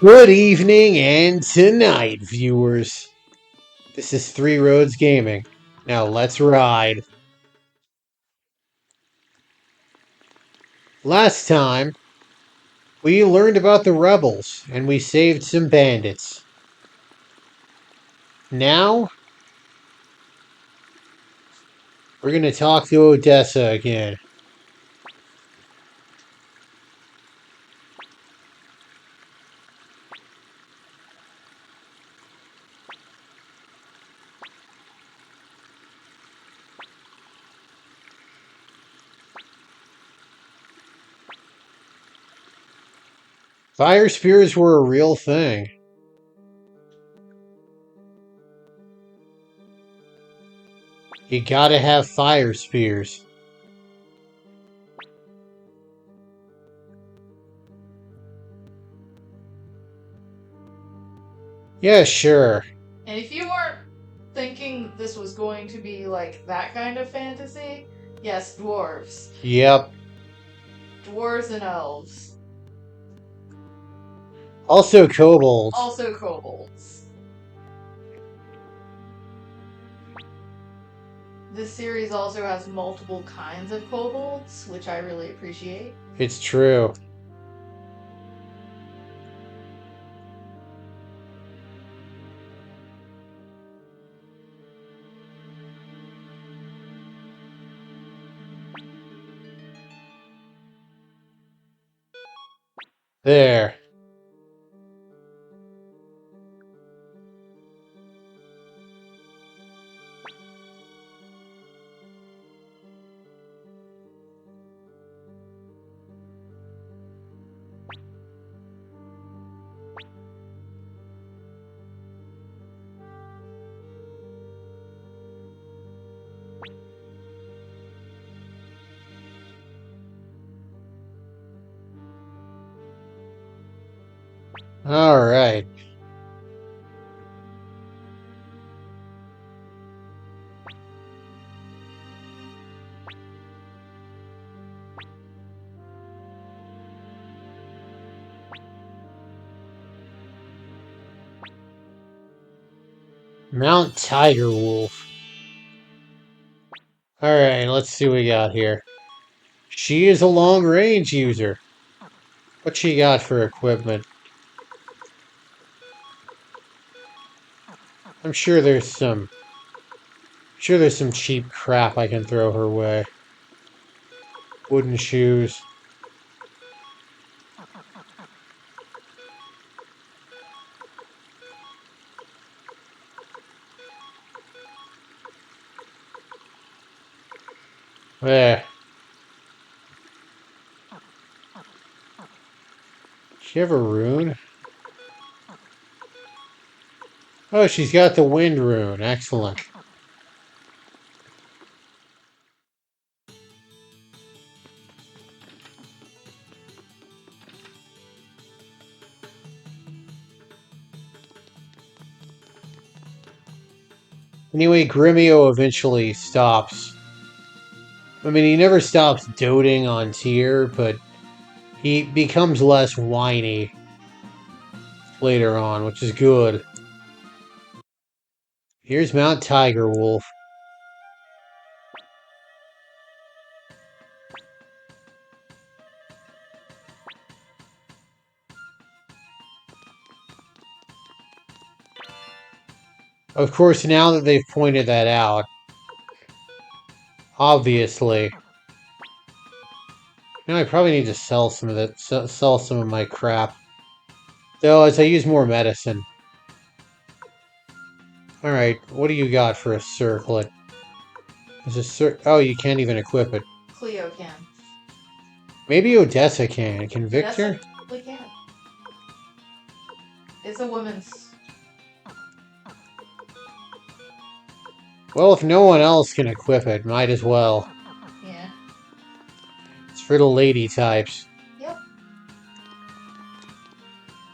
Good evening and tonight, viewers. This is Three Roads Gaming. Now let's ride. Last time, we learned about the rebels and we saved some bandits. Now, we're gonna talk to Odessa again. Fire spears were a real thing. You gotta have fire spears. Yeah, sure. And if you weren't thinking this was going to be like that kind of fantasy, yes, dwarves. Yep. Dwarves and elves. Also kobolds. Also kobolds. This series also has multiple kinds of kobolds, which I really appreciate. It's true. There. Alright. Mount Tiger Wolf. Alright, let's see what we got here. She is a long-range user. What she got for equipment? I'm sure there's some cheap crap I can throw her way. Wooden shoes. There. She have a rune? Oh, she's got the wind rune. Excellent. Anyway, Grimmio eventually stops. I mean, he never stops doting on Tir, but he becomes less whiny later on, which is good. Here's Mount Tiger Wolf. Of course, now that they've pointed that out, obviously, I probably need to sell some of that. Sell some of my crap. Though, as I use more medicine. All right, what do you got for a circlet? Is a Oh, you can't even equip it. Cleo can. Maybe Odessa can. Can Victor? We can. It's a woman's. Well, if no one else can equip it, might as well. Yeah. It's for the lady types. Yep.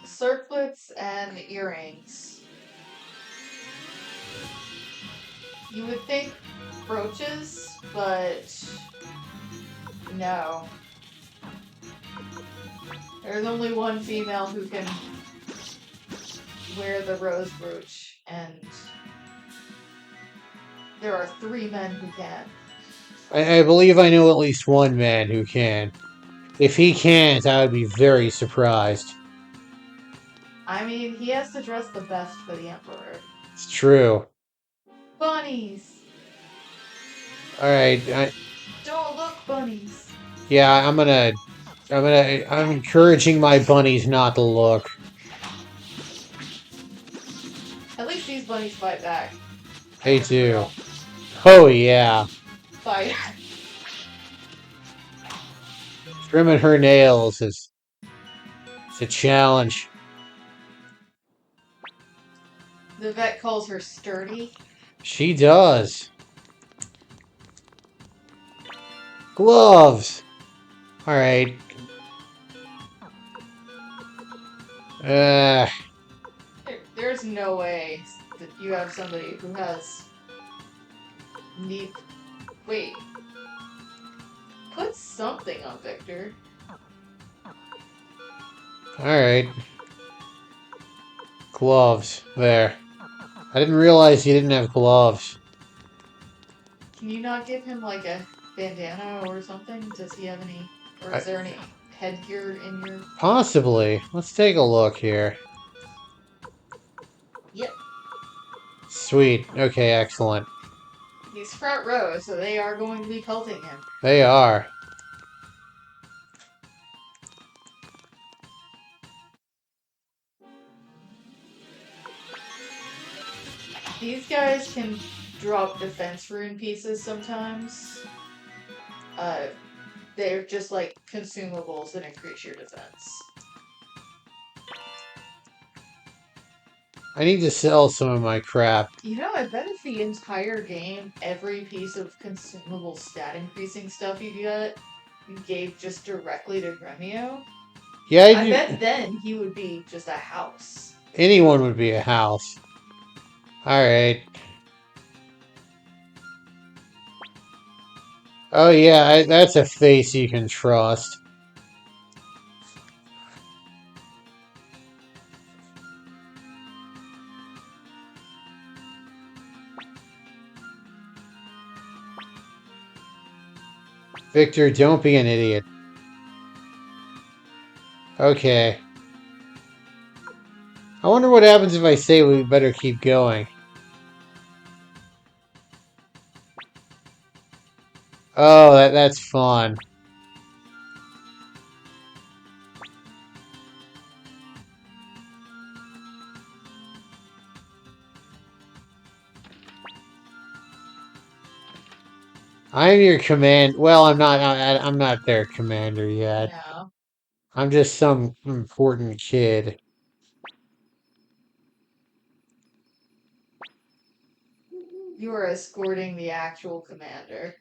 Circlets and earrings. You would think brooches, but no. There's only one female who can wear the rose brooch, and there are 3 men who can. I believe I know at least one man who can. If he can't, I would be very surprised. I mean, he has to dress the best for the Emperor. It's true. Bunnies! Alright, Don't look, bunnies! yeah, I'm encouraging my bunnies not to look. At least these bunnies fight back. They For do. real. Oh yeah. Fight. Trimming her nails is it's a challenge. The vet calls her sturdy. She does. Gloves. Alright. Uh, There's no way that you have somebody who has need. Wait. Put something on Victor. alright. Gloves. There. I didn't realize he didn't have gloves. Can you not give him like a bandana or something? Does he have any? Or I, is there any headgear in your. possibly. Let's take a look here. Yep. Sweet. Okay, excellent. He's front row, so they are going to be pelting him. They are. These guys can drop defense rune pieces sometimes. Uh, they're just like consumables that increase your defense. I need to sell some of my crap. You know, I bet if the entire game, every piece of consumable stat increasing stuff you get, you gave just directly to Gremio, Yeah, I bet then he would be just a house. anyone would be a house. Alright. Oh yeah, that's a face you can trust. Victor, don't be an idiot. Okay. I wonder what happens if I say we better keep going. Oh, that's fun. I'm your command. Well, I'm not. I'm not their commander yet. No. I'm just some important kid. You are escorting the actual commander.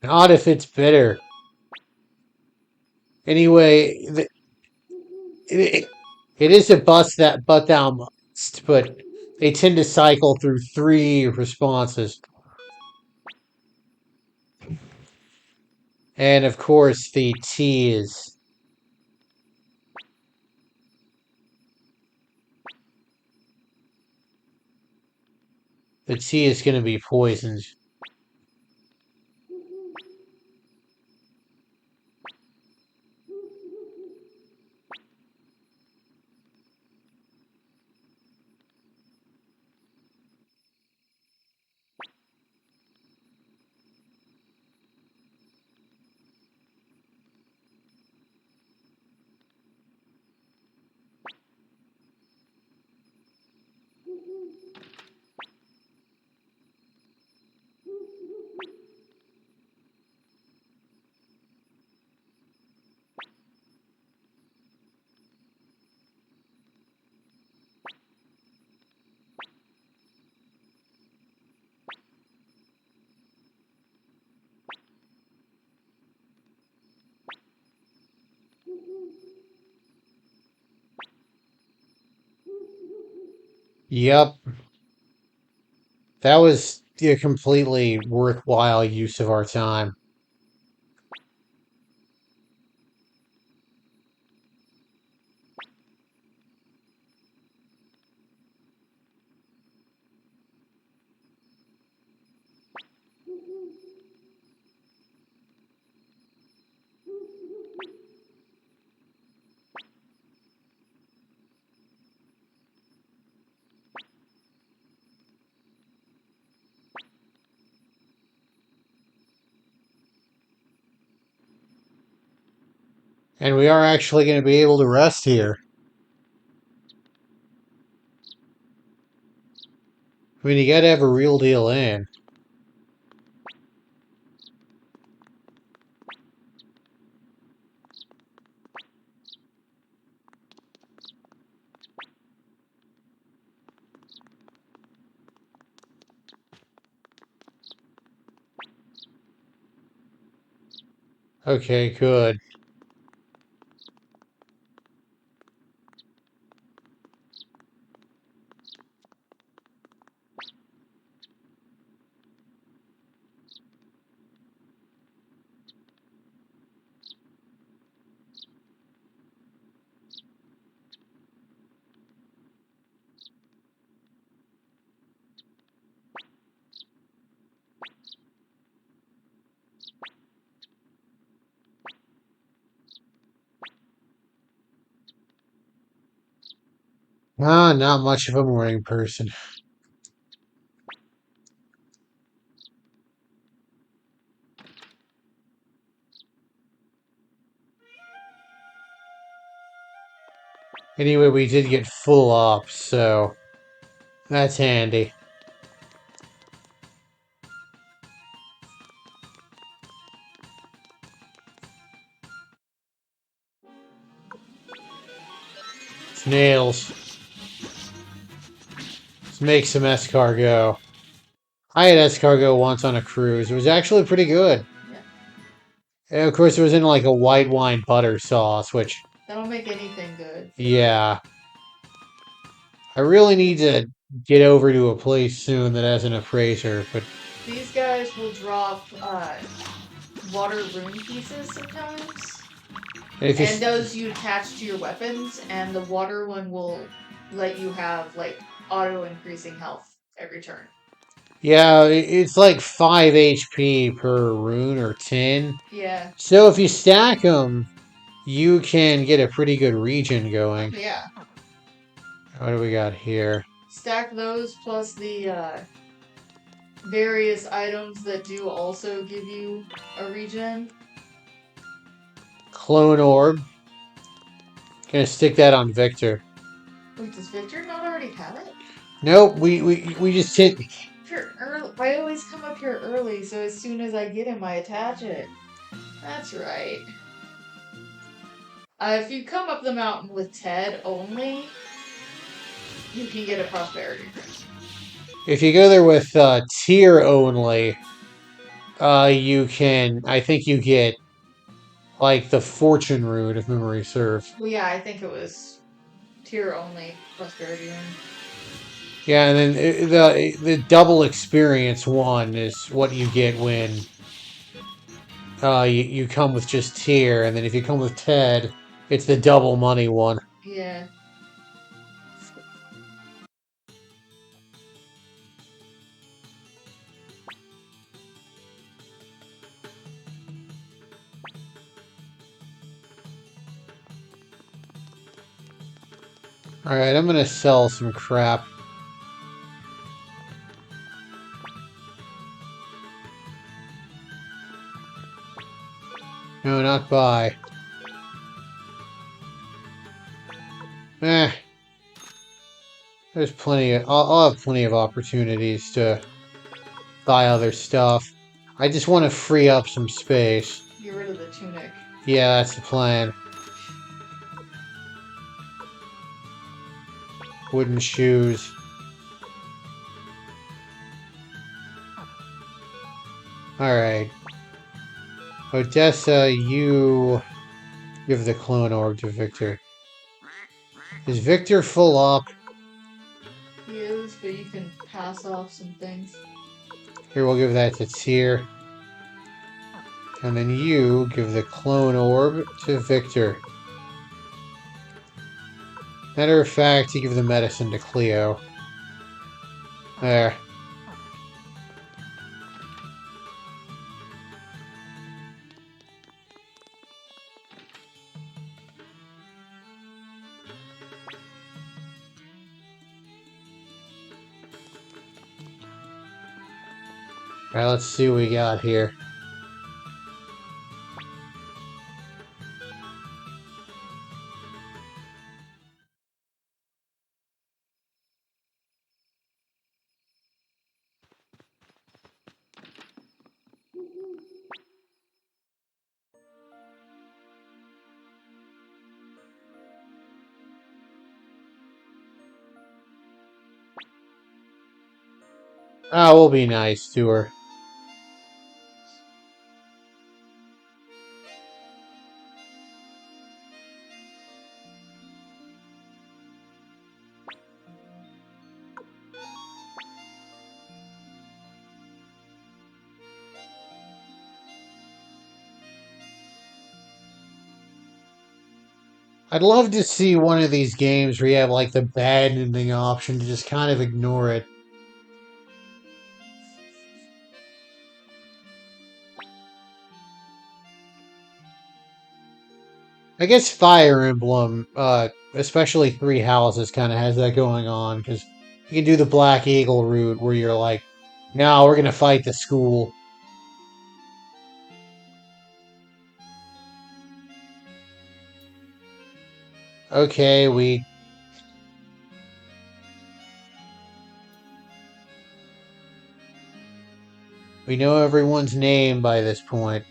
Not if it's bitter. Anyway, it is a bust that butt down must, but they tend to cycle through 3 responses. And of course, the T is. The T is going to be poisoned. Yep. That was a completely worthwhile use of our time. And we are actually going to be able to rest here. I mean, you gotta have a real deal in. Okay, good. Ah, not much of a morning person. Anyway, we did get full up, so that's handy. Snails. Let's make some escargot. I had escargot once on a cruise. It was actually pretty good. Yeah. And of course, it was in like a white wine butter sauce, which, That'll make anything good. yeah. I really need to get over to a place soon that has an appraiser, but These guys will drop water rune pieces sometimes. if And you, those you attach to your weapons, and the water one will let you have like auto increasing health every turn. yeah, it's like 5 HP per rune or 10. Yeah. So if you stack them, you can get a pretty good region going. Yeah. What do we got here? Stack those plus the various items that do also give you a regen. Clone orb. Gonna stick that on Victor. Wait, does Victor not already have it? Nope, we just hit. I always come up here early, so as soon as I get him, I attach it. That's right. If you come up the mountain with Ted only, you can get a prosperity rune. If you go there with tier only, you can. I think you get like the fortune rune if memory serves. Well, yeah, I think it was tier only prosperity rune. Yeah, and then the double experience one is what you get when you come with just tier, and then if you come with Ted, it's the double money one. Yeah. All right, I'm gonna sell some crap. No, not buy. Eh, there's plenty of. I'll have plenty of opportunities to buy other stuff. I just want to free up some space. Get rid of the tunic. Yeah, that's the plan. Wooden shoes. Alright. Odessa, you give the clone orb to Victor. Is Victor full up? He is. pieces, but you can pass off some things. Here, we'll give that to Tir. And then you give the clone orb to Victor. Matter of fact, you give the medicine to Cleo. There. Alright, let's see what we got here. Ah, we'll be nice to her. I'd love to see one of these games where you have like the bad ending option to just kind of ignore it. I guess Fire Emblem, especially Three Houses, kind of has that going on because you can do the Black Eagle route where you're like, no, we're gonna fight the school. Okay, we know everyone's name by this point.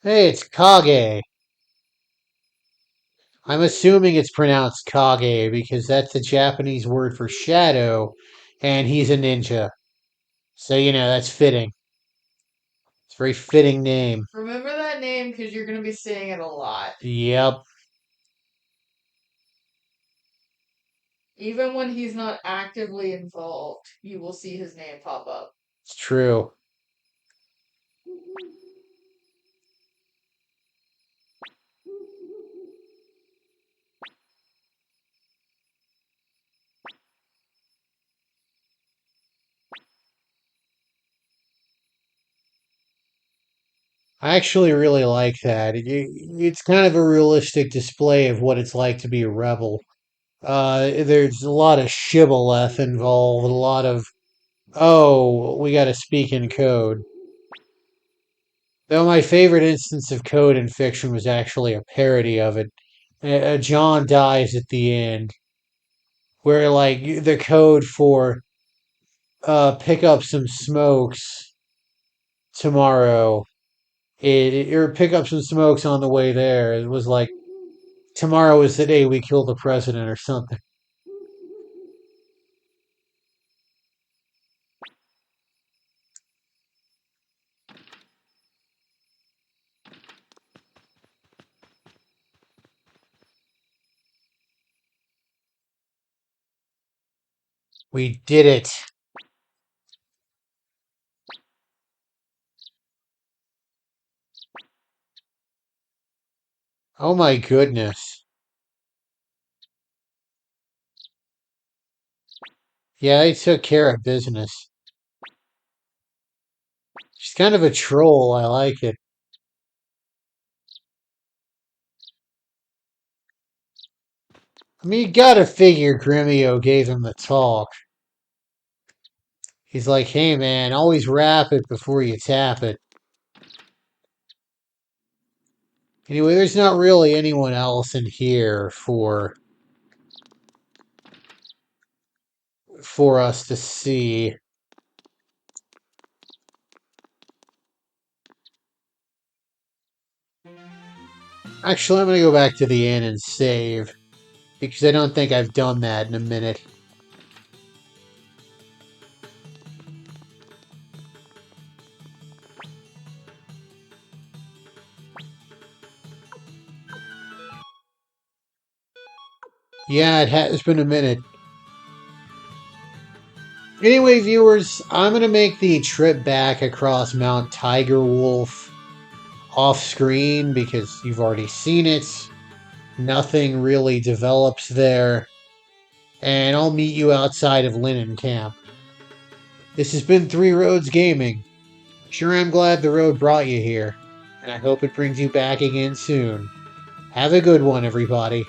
Hey, it's Kage. I'm assuming it's pronounced Kage because that's the Japanese word for shadow, and he's a ninja. So, that's fitting. It's a very fitting name. Remember that name because you're going to be saying it a lot. Yep, Even when he's not actively involved, you will see his name pop up. it's true. I actually really like that. It's kind of a realistic display of what it's like to be a rebel. There's a lot of shibboleth involved, a lot of, oh, we gotta speak in code. Though my favorite instance of code in fiction was actually a parody of it. John dies at the end, where like the code for pick up some smokes tomorrow, or pick up some smokes on the way there. It was like tomorrow is the day we kill the president or something. We did it. Oh my goodness. Yeah, they took care of business. She's kind of a troll. I like it. I mean, you gotta figure Gremio gave him the talk. He's like, hey man, always wrap it before you tap it. Anyway, there's not really anyone else in here for us to see. Actually, I'm gonna go back to the inn and save because I don't think I've done that in a minute. Yeah, it has been a minute. Anyway, viewers, I'm going to make the trip back across Mount Tiger Wolf off screen because you've already seen it. Nothing really develops there. And I'll meet you outside of Linen Camp. This has been Three Roads Gaming. Sure, I'm glad the road brought you here, and I hope it brings you back again soon. Have a good one, everybody.